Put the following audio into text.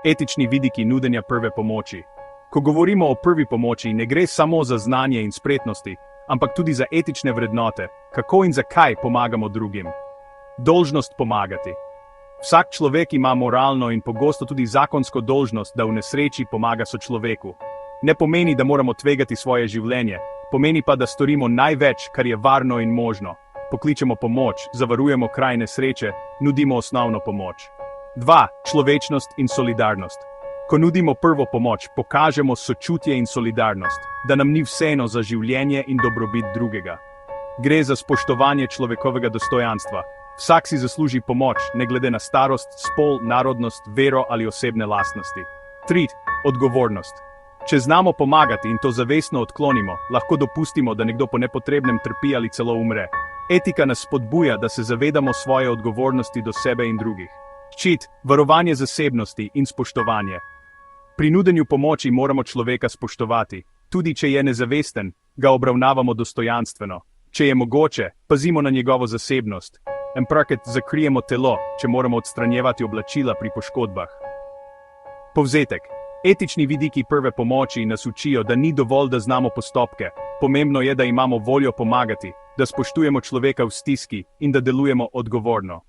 Etični vidiki nudenja prve pomoči. Ko govorimo o prvi pomoči, ne gre samo za znanje in spretnosti, ampak tudi za etične vrednote, kako in zakaj pomagamo drugim. Dolžnost pomagati. Vsak človek ima moralno in pogosto tudi zakonsko dolžnost, da v nesreči pomaga sočloveku. Ne pomeni, da moramo tvegati svoje življenje, pomeni pa, da storimo največ, kar je varno in možno. Pokličemo pomoč, zavarujemo kraj nesreče, nudimo osnovno pomoč. 2. Človečnost in solidarnost. Ko nudimo prvo pomoč, pokažemo sočutje in solidarnost, da nam ni vseeno za življenje in dobrobit drugega. Gre za spoštovanje človekovega dostojanstva. Vsak si zasluži pomoč, ne glede na starost, spol, narodnost, vero ali osebne lastnosti. 3. Odgovornost. Če znamo pomagati in to zavestno odklonimo, lahko dopustimo, da nekdo po nepotrebnem trpi ali celo umre. Etika nas spodbuja, da se zavedamo svoje odgovornosti do sebe in drugih. Ščit, varovanje zasebnosti in spoštovanje. Pri nudenju pomoči moramo človeka spoštovati. Tudi če je nezavesten, ga obravnavamo dostojanstveno. Če je mogoče, pazimo na njegovo zasebnost. Enkrat zakrijemo telo, če moramo odstranjevati oblačila pri poškodbah. Povzetek. Etični vidiki prve pomoči nas učijo, da ni dovolj, da znamo postopke. Pomembno je, da imamo voljo pomagati, da spoštujemo človeka v stiski in da delujemo odgovorno.